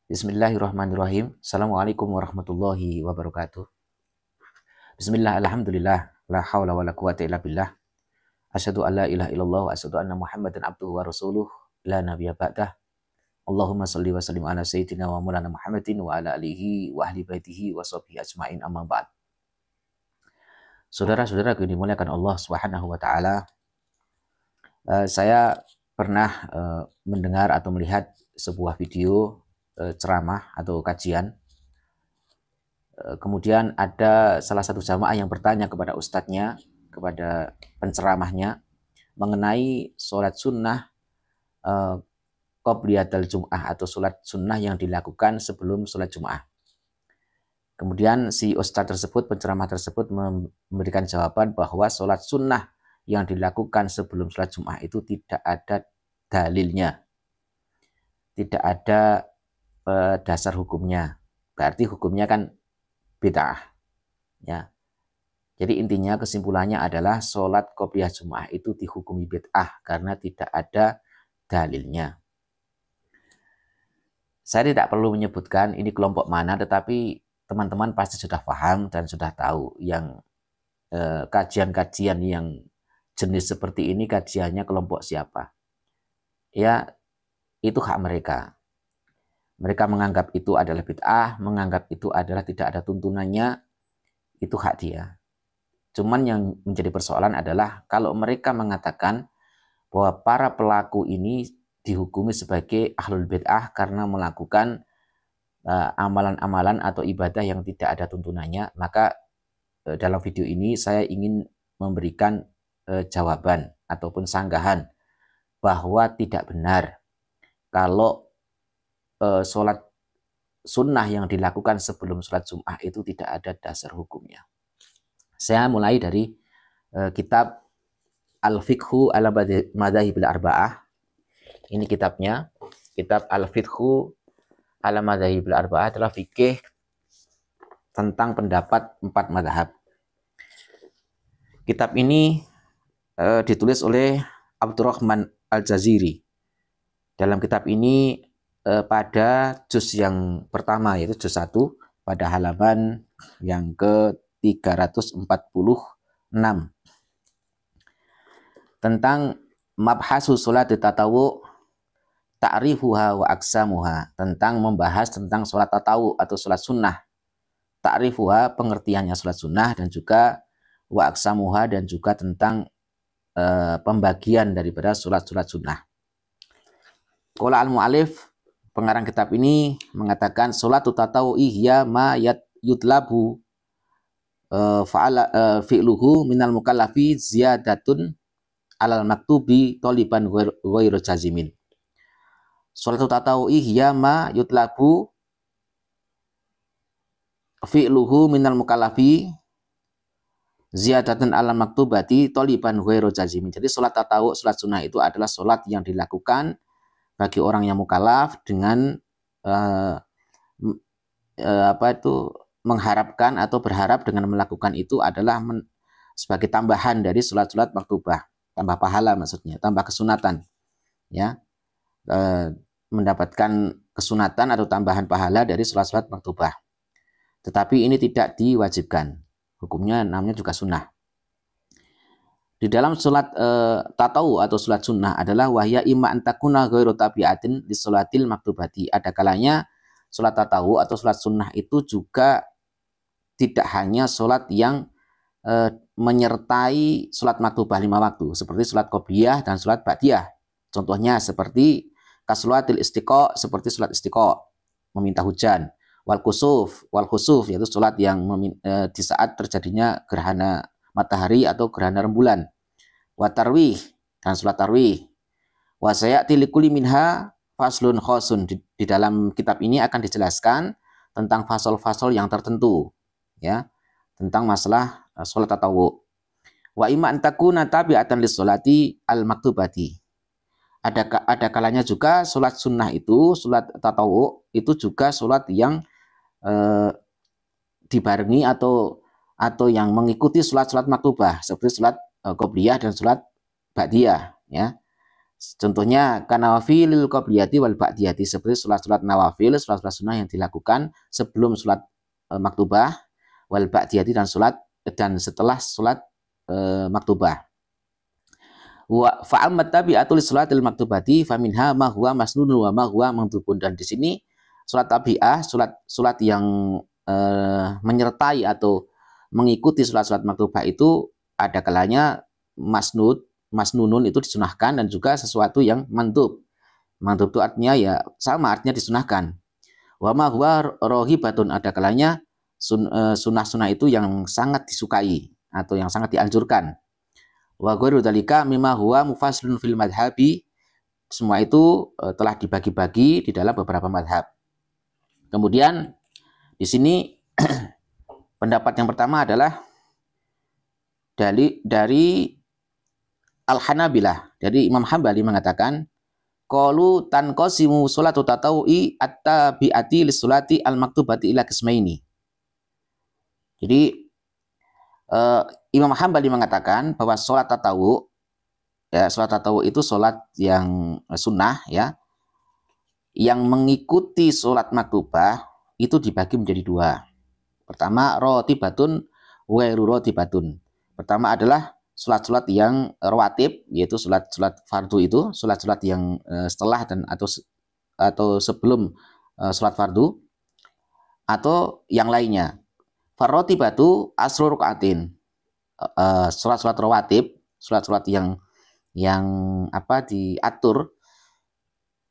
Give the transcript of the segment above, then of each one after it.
Bismillahirrahmanirrahim. Assalamualaikum warahmatullahi wabarakatuh. Bismillah, alhamdulillah, la hawla wa la quwata illa billah. Asyhadu an la ilaha illallah wa asyhadu anna Muhammadan abduhu wa rasuluh la nabiyya ba'dah. Allahumma shalli wa sallim ala sayyidina wa maulana Muhammadin wa ala alihi wa ahli baitihi wa sahbihi ajmain amma ba'd. Saudara-saudara yang dimuliakan Allah Subhanahu wa taala, saya pernah mendengar atau melihat sebuah video ceramah atau kajian. Kemudian ada salah satu jamaah yang bertanya kepada ustadznya, kepada penceramahnya, mengenai sholat sunnah qobliyatul jum'ah atau sholat sunnah yang dilakukan sebelum sholat jum'ah. Kemudian si ustadz tersebut, penceramah tersebut memberikan jawaban bahwa sholat sunnah yang dilakukan sebelum sholat jum'ah itu tidak ada dalilnya, tidak ada dasar hukumnya. Berarti hukumnya kan bid'ah, ya. Jadi intinya kesimpulannya adalah sholat qobliyah jum'ah itu dihukumi bid'ah karena tidak ada dalilnya. Saya tidak perlu menyebutkan ini kelompok mana, tetapi teman-teman pasti sudah paham dan sudah tahu yang kajian-kajian yang jenis seperti ini kajiannya kelompok siapa. Ya, itu hak mereka. Mereka menganggap itu adalah bid'ah, menganggap itu adalah tidak ada tuntunannya, itu hak dia. Cuman yang menjadi persoalan adalah kalau mereka mengatakan bahwa para pelaku ini dihukumi sebagai ahlul bid'ah karena melakukan amalan-amalan atau ibadah yang tidak ada tuntunannya, maka dalam video ini saya ingin memberikan jawaban ataupun sanggahan bahwa tidak benar kalau sholat sunnah yang dilakukan sebelum sholat Jum'ah itu tidak ada dasar hukumnya. Saya mulai dari kitab Al-Fiqhu ala Madzahibil Arba'ah. Ini kitabnya, kitab Al-Fiqhu ala Madzahibil Arba'ah adalah fikih tentang pendapat 4 madhab. Kitab ini ditulis oleh Abdurrahman Al-Jaziri. Dalam kitab ini pada juz yang pertama, yaitu juz 1, pada halaman yang ke-346 tentang mabhasu sholat tatawu ta'rifuha wa aksamuha, tentang membahas tentang sholat tatawu atau sholat sunnah. Ta'rifuha, pengertiannya sholat sunnah, dan juga wa aksamuha, dan juga tentang pembagian daripada sholat-sholat sunnah. Qala al-mu'alif, pengarang kitab ini mengatakan sholat tatawu ihya ma yutlabu fi'luhu minal mukallafi ziyadatun alal maktubi toliban ghairu jazimin. Sholatu tatawu'i hiya ma yutlabu fi'luhu minal mukallafi ziyadatan alal maktubati toliban ghairu jazimin. Jadi sholat tatawu, sholat sunnah itu adalah sholat yang dilakukan bagi orang yang mukallaf dengan mengharapkan atau berharap dengan melakukan itu adalah sebagai tambahan dari sholat-sholat maktubah, tambah pahala maksudnya, tambah kesunatan, ya, mendapatkan kesunatan atau tambahan pahala dari sholat-sholat maktubah. Tetapi ini tidak diwajibkan, hukumnya namanya juga sunnah. Di dalam sholat tatawu atau sholat sunnah adalah wahya imma antakuna ghairu tabiatin di sholatil maktubati. Ada kalanya sholat tatawu atau sholat sunnah itu juga tidak hanya sholat yang menyertai sholat maktubah 5 waktu, seperti sholat qobliyah dan sholat ba'diyah. Contohnya seperti kasolatil istiqo, seperti sholat istiqo, meminta hujan. Wal khusuf, yaitu sholat yang di saat terjadinya gerhana matahari atau gerhana rembulan. Wa tarwih, dan sholat tarwih. Wa sayati likuli minha faslun khosun. Di dalam kitab ini akan dijelaskan tentang fasal-fasal yang tertentu, ya, tentang masalah sholat tatawu. Wa imma antakuna tabi'atan lis sholati al maktubati. Ada kalanya juga sholat sunnah itu, sholat tatawu itu juga sholat yang dibarengi atau yang mengikuti sholat-sholat maktubah seperti sholat qobliyah dan sholat ba'diyah, ya. Contohnya kanawafilil qobliyati wal ba'diyati, seperti sholat-sholat nawafil, sholat-sholat sunnah yang dilakukan sebelum sholat maktubah, wal ba'diyati, dan setelah sholat maktubah. Wa fa'ammat tabi'atu li sholatil maktubati faminha ma huwa masnunun wa ma huwa mandubun. Dan di sini sholat tabi'ah, sholat yang menyertai atau mengikuti sholat-sholat maktubah itu ada kalanya masnunun itu disunahkan, dan juga sesuatu yang mandub. Mandub itu artinya ya sama, artinya disunahkan. Wa ma huwa rohibatun, ada kalanya sunnah-sunnah itu yang sangat disukai atau yang sangat dianjurkan. Wa ghairu dzalika mimma huwa mufasilun fil madhabi, semua itu telah dibagi-bagi di dalam beberapa madhab. Kemudian di sini pendapat yang pertama adalah dari Al-Hanabilah, dari Imam Hambali mengatakan, qalu tanqasimu sholatu tatawu'i at-tabi'ati lis-sholati al-maktubati ila qismaini. Jadi Imam Hambali mengatakan bahwa sholat tatawu, ya, sholat tatawu itu sholat yang sunnah, ya, yang mengikuti sholat maktubah itu dibagi menjadi dua. Pertama, rotibatun wairu rotibatun. Pertama adalah sholat-sholat yang rawatib, yaitu sholat-sholat fardu, itu sholat-sholat yang setelah dan atau sebelum sholat fardu, atau yang lainnya. Farrotibatu asru rukaatin, sholat-sholat rawatib, sholat-sholat yang diatur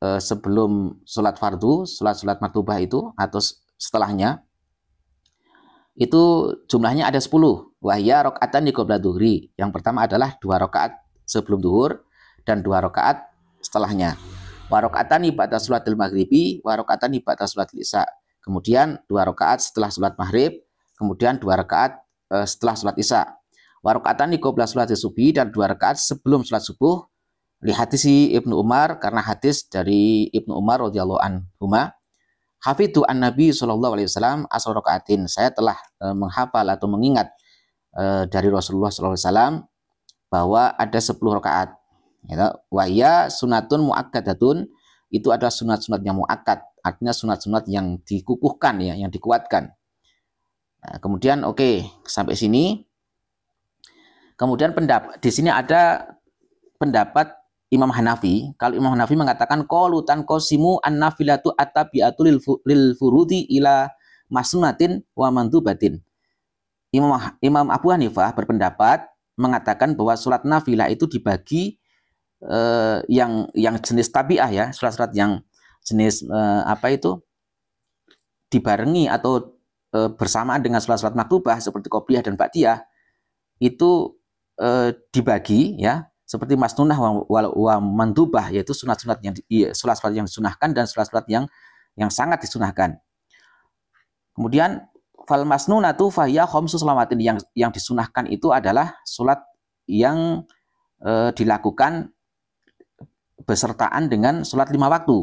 sebelum sholat fardu, sholat-sholat maktubah itu atau setelahnya, itu jumlahnya ada 10. Wahya rakaatan di qabla dhuhri. Yang pertama adalah 2 rakaat sebelum duhur dan 2 rakaat setelahnya. Wa rakaatani ba'da sholatil maghribi, wa rakaatani ba'da sholatil isya. Kemudian 2 rakaat setelah sholat maghrib, kemudian 2 rakaat setelah sholat isya. Wa rakaatani qabla sholatil subuhi, dan 2 rakaat sebelum sholat subuh. Li hadisi Ibnu Umar, karena hadis dari Ibnu Umar radhiyallahu anhuma, hafidhu an Nabi sallallahu alaihi wasallam asar rakaatin, saya telah menghafal atau mengingat dari Rasulullah sallallahu alaihi wasallam bahwa ada 10 rakaat. Ya, wa ya sunatun muakkadatun, itu adalah sunat-sunat yang muakkad, artinya sunat-sunat yang dikukuhkan, ya, yang dikuatkan. Nah, kemudian sampai sini. Kemudian di sini ada pendapat Imam Hanafi. Kalau Imam Hanafi mengatakan qalu tanqasimu an-nafilatu at-tabi'atu lil furudi ila masnunatin wa mandubatin. Imam Abu Hanifah berpendapat mengatakan bahwa sholat nafilah itu dibagi yang jenis tabi'ah, ya, sholat-sholat yang jenis dibarengi atau bersamaan dengan sholat-sholat maktubah seperti qobliyah dan ba'diyah, itu dibagi, ya, seperti masnunah wa mandubah, yaitu sunat-sunat sholat-sholat yang disunahkan dan sholat-sholat yang sangat disunahkan. Kemudian fal masnunatu fahiya khamsu shalawatin, yang disunahkan itu adalah sholat yang dilakukan besertaan dengan sholat 5 waktu,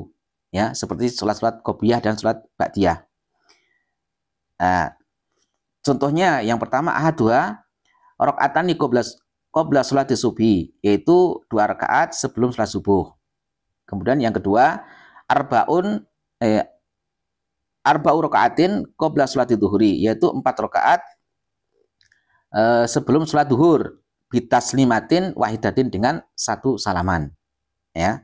ya, seperti sholat-sholat qobliyah dan sholat ba'diyah. Contohnya yang pertama ahadua rakaatani qabla sholati subuhi, yaitu 2 rakaat sebelum sholat subuh. Kemudian yang kedua arba'u rakaatin qabla sholati dhuhri, yaitu 4 rakaat sebelum sholat duhur, bitaslimatin wahidatin, dengan 1 salaman, ya.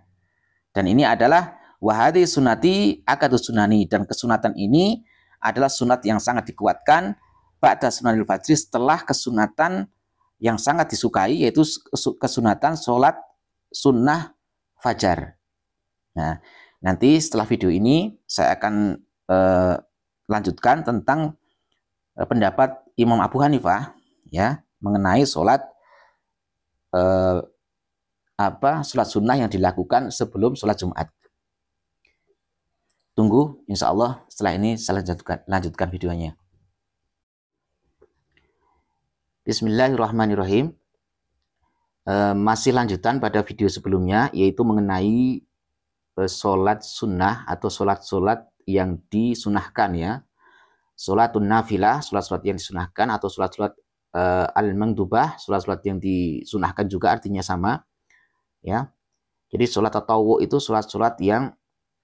Dan ini adalah wahadi sunati akadus sunani, dan kesunatan ini adalah sunat yang sangat dikuatkan ba'da sunanil fajri, setelah kesunatan yang sangat disukai, yaitu kesunatan sholat sunnah fajar. Nah, nanti setelah video ini saya akan lanjutkan tentang pendapat Imam Abu Hanifah, ya, mengenai sholat sholat sunnah yang dilakukan sebelum sholat Jumat. Tunggu, insya Allah setelah ini saya lanjutkan videonya. Bismillahirrahmanirrahim. Masih lanjutan pada video sebelumnya, yaitu mengenai sholat sunnah atau sholat-sholat yang disunahkan, ya. Sholatun nafilah, sholat-sholat yang disunahkan, atau sholat-sholat al-mandubah, sholat-sholat yang disunahkan juga artinya sama, ya. Jadi sholat tatawwu itu sholat-sholat yang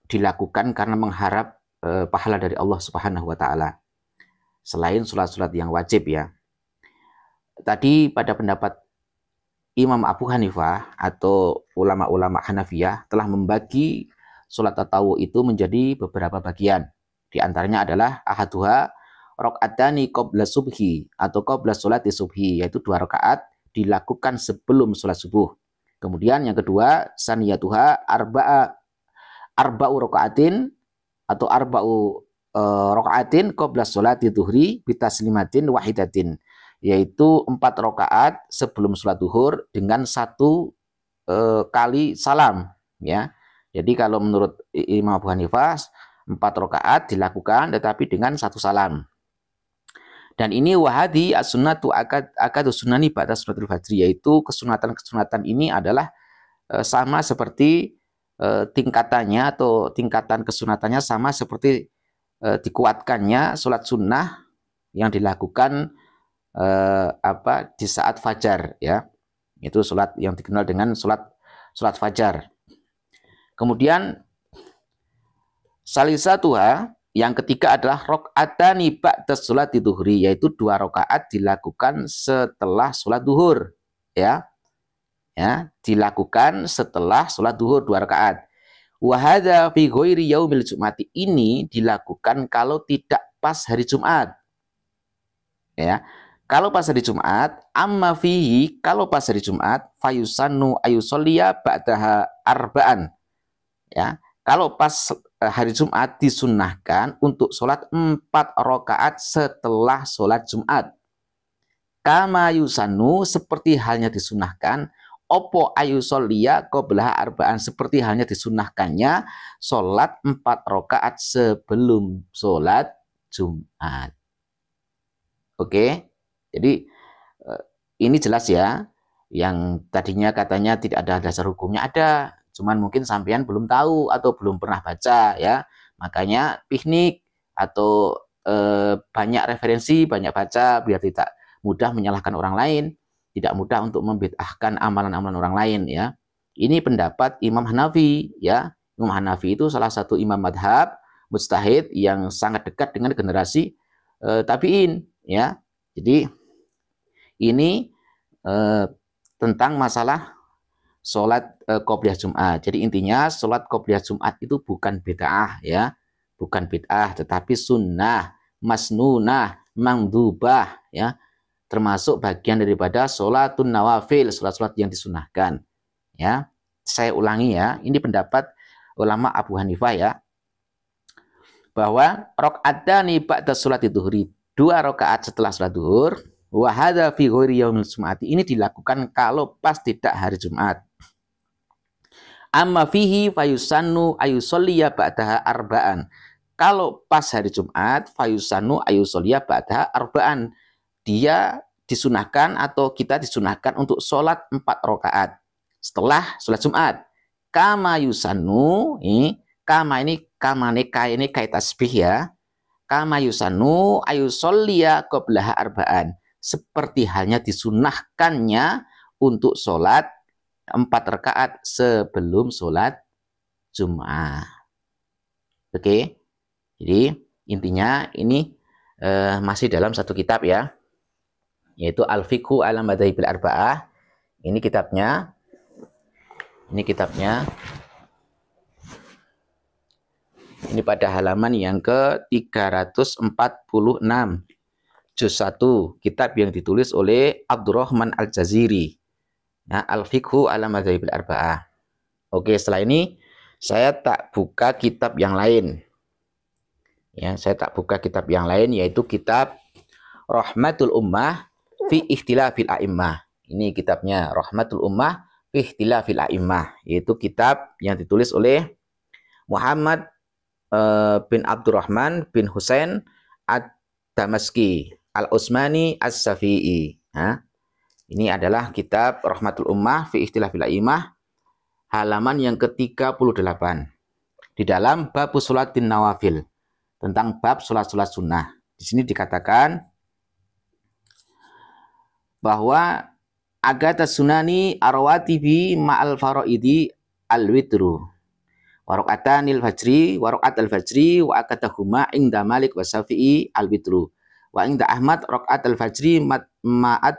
dilakukan karena mengharap pahala dari Allah Subhanahu wa taala. Selain sholat-sholat yang wajib ya. Tadi pada pendapat Imam Abu Hanifah atau ulama-ulama Hanafiyah telah membagi sholat tatawwu itu menjadi beberapa bagian. Di antaranya adalah ahaduha rakaatani qabla subhi atau qabla sholati subhi, yaitu 2 rakaat dilakukan sebelum sholat subuh. Kemudian yang kedua saniyatuha arba'u rakaatin atau arba'u rakaatin qabla sholati dhuhri bitaslimatin wahidatin, yaitu 4 rakaat sebelum sholat duhur dengan 1 kali salam ya. Jadi kalau menurut Imam Abu Hanifah 4 rakaat dilakukan tetapi dengan 1 salam. Dan ini wahadi as-sunnatu akadu sunani ba'da salatul fajri, yaitu kesunatan-kesunatan ini adalah sama seperti tingkatannya atau tingkatan kesunatannya sama seperti dikuatkannya sholat sunnah yang dilakukan di saat fajar ya. Itu sholat yang dikenal dengan sholat fajar. Kemudian salisatuha, yang ketiga adalah rakaatani ba'da sholati dhuhri, yaitu 2 rakaat dilakukan setelah sholat duhur ya. Ya, dilakukan setelah sholat duhur 2 rakaat. Wa hadza fi ghairi yaumil jum'ati, ini dilakukan kalau tidak pas hari Jumat. Ya. Kalau pas hari Jumat, amma fihi, kalau pas hari Jumat, fayusannu ayusolliya ba'daha arba'an. Ya, kalau pas hari Jumat disunnahkan untuk sholat 4 rakaat setelah sholat Jumat. Kama yusannu, seperti halnya disunnahkan, opo ayusolliya qablaha arba'an, seperti halnya disunnahkannya sholat 4 rakaat sebelum sholat Jumat. Oke, jadi ini jelas ya. Yang tadinya katanya tidak ada dasar hukumnya, ada. Cuman mungkin sampean belum tahu atau belum pernah baca ya. Makanya piknik atau banyak referensi, banyak baca biar tidak mudah menyalahkan orang lain, tidak mudah untuk membid'ahkan amalan-amalan orang lain ya. Ini pendapat Imam Hanafi ya. Imam Hanafi itu salah satu imam madhab mujtahid yang sangat dekat dengan generasi tabi'in ya. Jadi ini tentang masalah sholat qobliyah Jumat. Jadi intinya sholat qobliyah Jumat itu bukan bid'ah ya, bukan bid'ah, tetapi sunnah, masnunah, mandubah ya, termasuk bagian daripada sholatun nawafil, sholat-sholat yang disunahkan ya. Saya ulangi ya, ini pendapat ulama Abu Hanifah ya, bahwa rakaatani ba'da sholati dhuhri, 2 rakaat setelah sholat duhur, wa hadza fi ghairi yaumil jum'ati, ini dilakukan kalau pas tidak hari Jumat. Amma fihi fayusannu ayusolliya ba'daha arba'an, kalau pas hari Jumat fayusannu ayusolliya ba'daha arba'an, dia disunahkan atau kita disunahkan untuk sholat 4 rakaat setelah sholat Jumat. Kama yusannu, kama ini kait tasbih ya. Kama yusannu ayusolliya qablaha arba'an, seperti halnya disunahkannya untuk sholat 4 rakaat sebelum sholat Jumat. Oke, jadi intinya ini masih dalam satu kitab ya, yaitu Al-Fiqhu ala Madzahibil Arba'ah. Ini kitabnya. Ini pada halaman yang ke-346. Juz 1, kitab yang ditulis oleh Abdurrahman Al-Jaziri. Ya, Al-Fiqhu ala Madzahibil Arba'ah. Oke, setelah ini saya tak buka kitab yang lain. Ya, saya tak buka kitab yang lain, yaitu kitab Rahmatul Ummah fi Ikhtilafil A'immah. Ini kitabnya Rahmatul Ummah fi Ikhtilafil A'immah, yaitu kitab yang ditulis oleh Muhammad bin Abdurrahman bin Husain Ad-Damaski Al-Usmani As-Safi'i. Nah, ini adalah kitab Rahmatul Ummah fi Ikhtilafil A'immah, halaman yang ke-38. Di dalam bab sholatin nawafil, tentang bab sholat-sholat sunnah. Di sini dikatakan bahwa agata sunani arwatibi ma'al faraidi al-witru. Wa raka'atanil fajri wa raka'atal fajri wa akatahuma inda Malik wa Syafi'i al-witru. Wa inda Ahmad raka'atal fajri ma'at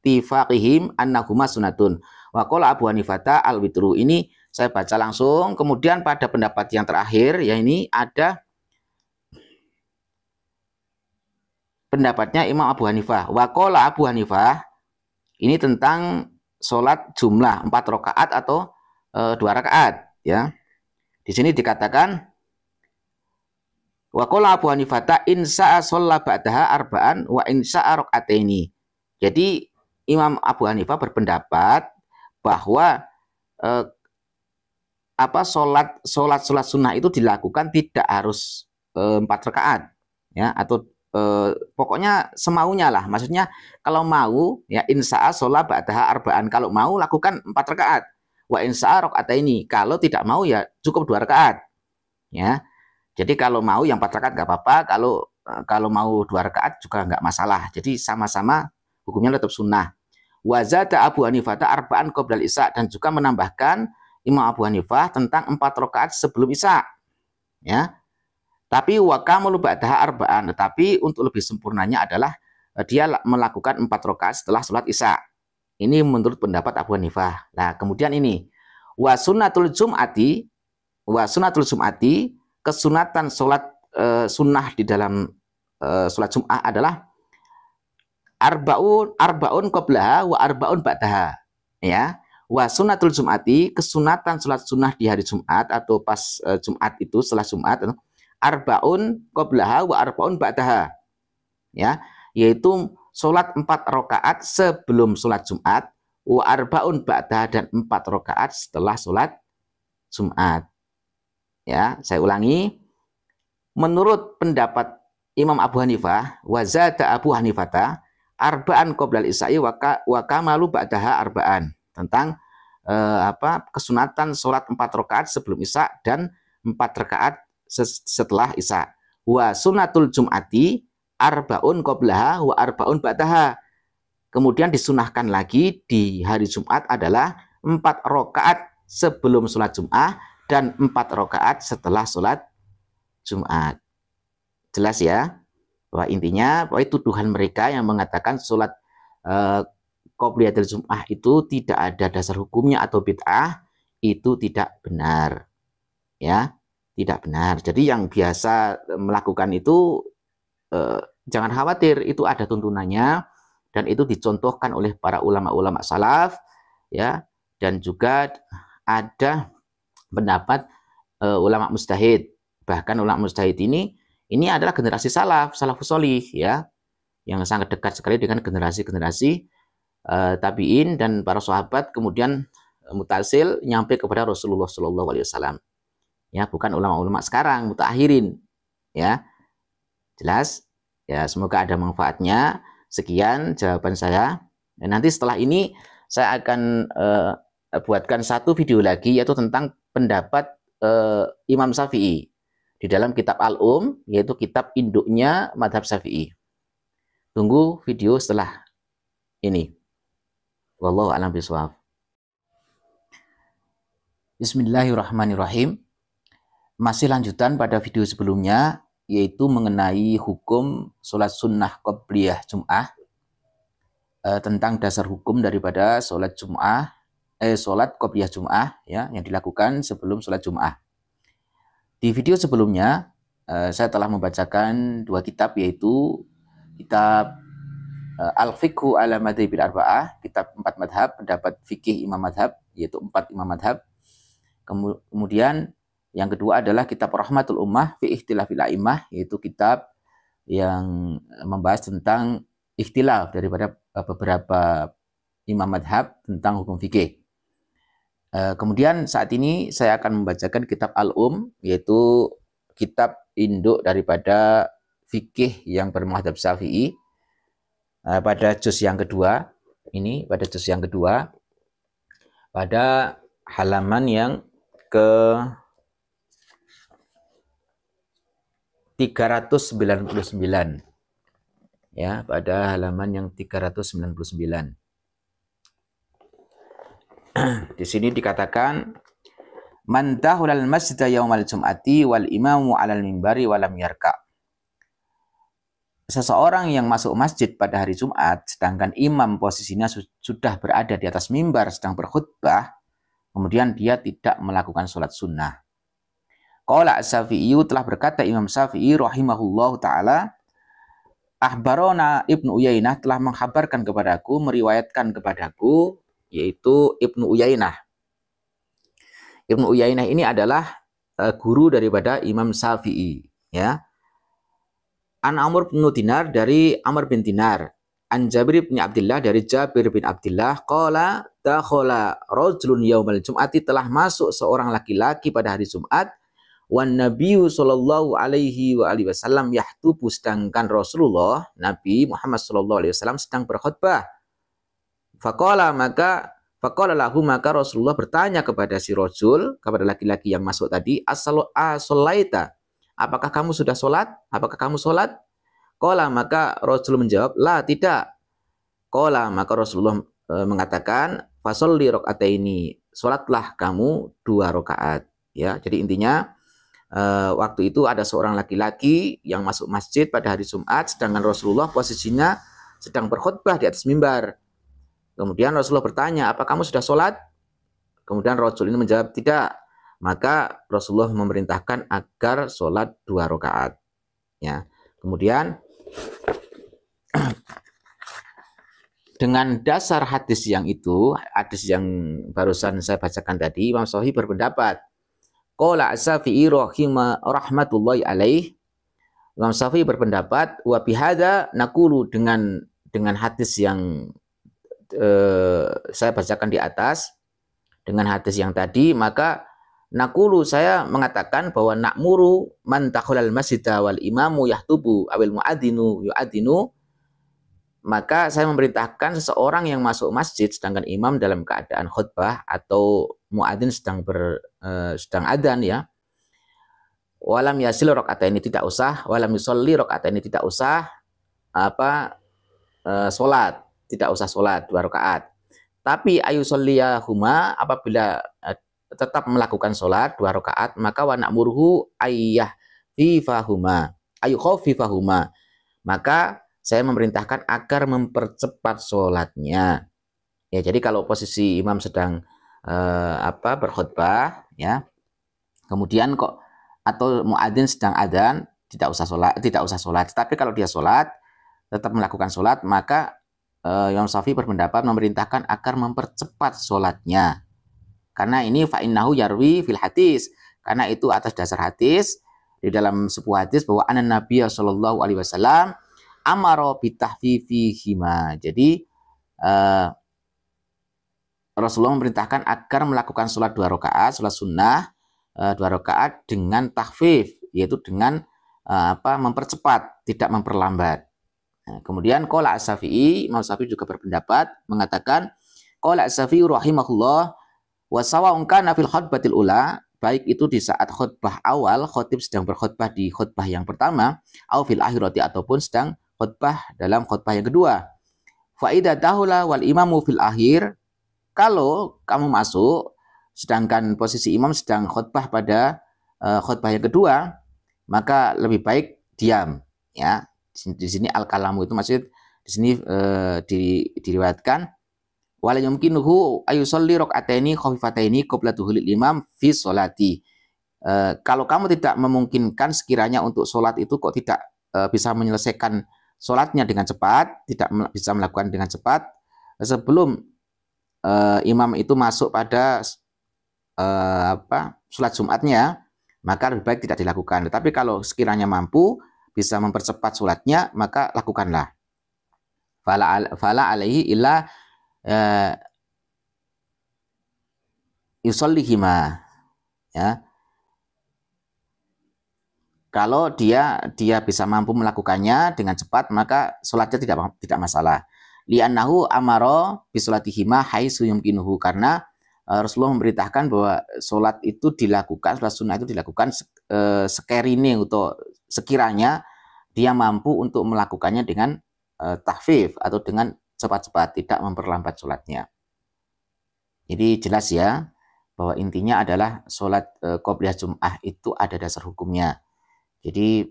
tifaqihim annahuma sunatun. Wa qala Abu Hanifah al-witru. Ini saya baca langsung. Kemudian pada pendapat yang terakhir, ya ini ada pendapatnya Imam Abu Hanifah. Wa qala Abu Hanifah, ini tentang sholat jumlah 4 rakaat atau 2 rakaat, ya. Di sini dikatakan wa qala Abu Hanifah in sa'a shalla ba'daha arba'an wa in sa'a raka'ataini. Jadi Imam Abu Hanifah berpendapat bahwa sholat sunnah itu dilakukan tidak harus 4 rakaat, ya, atau pokoknya semaunya lah. Maksudnya kalau mau, ya insa'a sholat ba'daha arba'an, kalau mau lakukan 4 rakaat. Wa insa'a raka'ataini, kalau tidak mau ya cukup 2 rakaat, ya. Jadi kalau mau yang 4 rakaat nggak apa-apa, kalau mau 2 rakaat juga nggak masalah. Jadi sama-sama hukumnya tetap sunnah. Wa zada Abu Hanifah arba'an qoblal isya, dan juga menambahkan Imam Abu Hanifah tentang 4 rakaat sebelum isya, ya. Tapi wa kamalu ba'daha arba'an, tetapi untuk lebih sempurnanya adalah dia melakukan 4 rakaat setelah sholat isya. Ini menurut pendapat Abu Hanifah. Nah, kemudian ini wa sunnatul jum'ati, kesunatan sholat sunnah di dalam sholat Jum'ah adalah arbaun qablaha wa arbaun ba'daha, ya. Wa sunnatul jum'ati, kesunatan sholat sunnah di hari Jumat atau pas Jumat itu, setelah Jumat, arbaun qablaha wa arbaun ba'daha, ya, yaitu sholat 4 rakaat sebelum sholat Jumat, wa arbaun ba'daha, dan 4 rakaat setelah sholat Jumat. Ya, saya ulangi. Menurut pendapat Imam Abu Hanifah, wa zada Abu Hanifah arba'an qoblal isya'i wa kamalu ba'daha arba'an, tentang kesunatan sholat 4 rakaat sebelum isya dan 4 rakaat setelah isya. Wa sunnatul jum'ati arbaun qablaha wa arbaun ba'daha. Kemudian disunahkan lagi di hari Jumat adalah 4 rakaat sebelum sholat Jum'ah dan 4 rakaat setelah sholat Jumat. Jelas ya? Bahwa intinya bahwa tuduhan mereka yang mengatakan sholat qobliyatul Jum'ah itu tidak ada dasar hukumnya atau bid'ah, itu tidak benar, ya, tidak benar. Jadi yang biasa melakukan itu jangan khawatir, itu ada tuntunannya dan itu dicontohkan oleh para ulama-ulama salaf, ya, dan juga ada pendapat ulama mujtahid. Bahkan ulama mujtahid ini adalah generasi salafus sholih, ya, yang sangat dekat sekali dengan generasi-generasi tabi'in dan para sahabat, kemudian mutasil nyampe kepada Rasulullah SAW. Ya, bukan ulama-ulama sekarang, mutaakhirin, ya. Jelas? Ya, semoga ada manfaatnya. Sekian jawaban saya. Dan nanti setelah ini saya akan buatkan satu video lagi, yaitu tentang pendapat Imam Syafi'i di dalam kitab Al-Um, yaitu kitab induknya mazhab Syafi'i. Tunggu video setelah ini. Wallahu a'lam bishawab. Bismillahirrahmanirrahim. Masih lanjutan pada video sebelumnya, yaitu mengenai hukum sholat sunnah qobliyah Jum'ah, tentang dasar hukum daripada sholat Jum'ah, sholat qobliyah Jum'ah, ya, yang dilakukan sebelum sholat Jum'ah. Di video sebelumnya saya telah membacakan 2 kitab, yaitu kitab Al-Fiqhu ala Madhabil Arba'ah, kitab 4 madhab, pendapat fikih imam madhab, yaitu 4 imam madhab. Kemudian yang kedua adalah kitab Rahmatul Ummah fi Ikhtilafil A'immah, yaitu kitab yang membahas tentang ikhtilaf daripada beberapa imam madhab tentang hukum fikih. Kemudian saat ini saya akan membacakan kitab Al-Um, yaitu kitab induk daripada fikih yang bermadhab Syafi'i, pada juz yang kedua, pada halaman yang ke 399, ya, pada halaman yang 399. Di sini dikatakan Man dahulal masjida yaumal jum'ati wal imamu 'alal mimbari wa lam yarka'. Seseorang yang masuk masjid pada hari Jumat, sedangkan imam posisinya sudah berada di atas mimbar sedang berkhutbah, kemudian dia tidak melakukan sholat sunnah. Qala As-Syafi'i, telah berkata Imam Syafi'i rahimahullahu ta'ala, Ahbarona Ibnu Uyainah telah menghabarkan kepadaku, meriwayatkan kepadaku, yaitu Ibnu Uyainah. Ibnu Uyainah ini adalah guru daripada Imam Syafi'i, ya. An Amr bin Dinar, dari Amr bin Dinar. An Jabir bin Abdullah, dari Jabir bin Abdullah. Qala dakhala rajulun yaumal jum'ati, telah masuk seorang laki-laki pada hari Jumat. Wan Nabiyyu sallallahu alaihi wa alihi wasallam yahtubu, sedangkan Rasulullah Nabi Muhammad sallallahu alaihi wasallam sedang berkhutbah. Faqala lahu, maka Rasulullah bertanya kepada si rajul, kepada laki-laki yang masuk tadi, as-shalaita, apakah kamu sudah sholat? Apakah kamu sholat? Qala, maka Rasul menjawab, la, tidak. Qala, maka Rasulullah mengatakan, fasolli rakaataini, sholatlah kamu 2 rakaat. Ya, jadi intinya waktu itu ada seorang laki-laki yang masuk masjid pada hari Jumat, sedangkan Rasulullah posisinya sedang berkhutbah di atas mimbar. Kemudian Rasulullah bertanya, apa kamu sudah sholat? Kemudian Rasul ini menjawab, tidak. Maka Rasulullah memerintahkan agar sholat 2 rakaat. Ya. Kemudian dengan dasar hadis yang itu, hadis yang barusan saya bacakan tadi, Imam Syafi'i berpendapat. Qala As-Syafi'i rahmatullahi alaih. Imam Syafi'i berpendapat, wa bihadza naqulu, dengan hadis yang saya bacakan di atas, dengan hadis yang tadi, maka naqulu, saya mengatakan bahwa na'muru man dakhalal masjida wal imamu yahtubu awil muadzinu yu'adzinu, maka saya memerintahkan seseorang yang masuk masjid sedangkan imam dalam keadaan khutbah atau muadzin sedang adzan, ya. Walam yasil rakaataini, tidak usah, walam yusolli rakaataini, tidak usah salat, tidak usah salat 2 rakaat. Tapi ayusalliyahuma, apabila tetap melakukan sholat 2 rakaat, maka wa na'muruhu ayyukhafifahuma, maka saya memerintahkan agar mempercepat sholatnya. Ya, jadi kalau posisi imam sedang berkhutbah, ya, kemudian atau muadzin sedang adzan, tidak usah sholat. Tapi kalau dia sholat, tetap melakukan sholat, maka Imam Syafi'i berpendapat memerintahkan agar mempercepat sholatnya. Karena ini fa'innahu yarwi fil hadis, karena itu atas dasar hadis, di dalam sebuah hadis bahwa anan Nabi sallallahu alaihi wasallam amara bitahfifihima. Jadi Rasulullah memerintahkan agar melakukan sholat 2 rakaat, sholat sunnah 2 rakaat dengan tahfif, yaitu dengan mempercepat, tidak memperlambat. Nah, kemudian qala As-Syafi'i, Imam Syafi'i juga berpendapat, mengatakan qala As-Syafi'i rahimahullah, wasawa'un kana fil khutbatil ula, baik itu di saat khutbah awal, khatib sedang berkhutbah di khutbah yang pertama, au fil akhirati, ataupun sedang khutbah dalam khutbah yang kedua. Fa idza dahula wal imamu fil akhir, kalau kamu masuk sedangkan posisi imam sedang khutbah pada khutbah yang kedua, maka lebih baik diam, ya. Di sini al-kalamu itu maksud di sini diriwayatkan wala yumkinuhu ayusolli rakaataini khafifataini qabla duhulil imam fi sholati. Kalau kamu tidak memungkinkan sekiranya untuk sholat itu kok tidak bisa menyelesaikan sholatnya dengan cepat, tidak bisa melakukan dengan cepat sebelum imam itu masuk pada sholat Jumatnya, maka lebih baik tidak dilakukan. Tetapi kalau sekiranya mampu bisa mempercepat sholatnya, maka lakukanlah. Fala alaihi illa yusallihima, ya. Kalau dia bisa mampu melakukannya dengan cepat, maka sholatnya tidak masalah. Li'annahu amaro bisolatihima haitsu yumkinuhu, karena Rasulullah memberitakan bahwa sholat itu dilakukan, sholat sunnah itu dilakukan sekiranya atau sekiranya dia mampu untuk melakukannya dengan tahfif atau dengan cepat-cepat, tidak memperlambat sholatnya. Jadi jelas ya bahwa intinya adalah sholat qobliyah Jum'ah itu ada dasar hukumnya. Jadi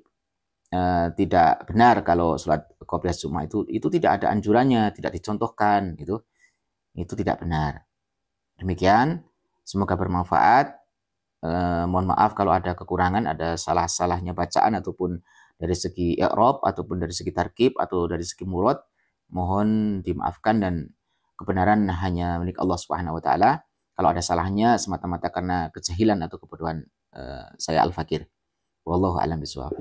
tidak benar kalau sholat qobliyah Jum'ah itu tidak ada anjurannya, tidak dicontohkan gitu. Itu tidak benar. Demikian, semoga bermanfaat. Mohon maaf kalau ada kekurangan, ada salah-salahnya bacaan ataupun dari segi i'rab ataupun dari segi tarkib atau dari segi murad, mohon dimaafkan dan kebenaran hanya milik Allah Subhanahu wa taala. Kalau ada salahnya semata-mata karena kejahilan atau kebodohan saya Al-Fakir. Wallahu a'lam bishawab.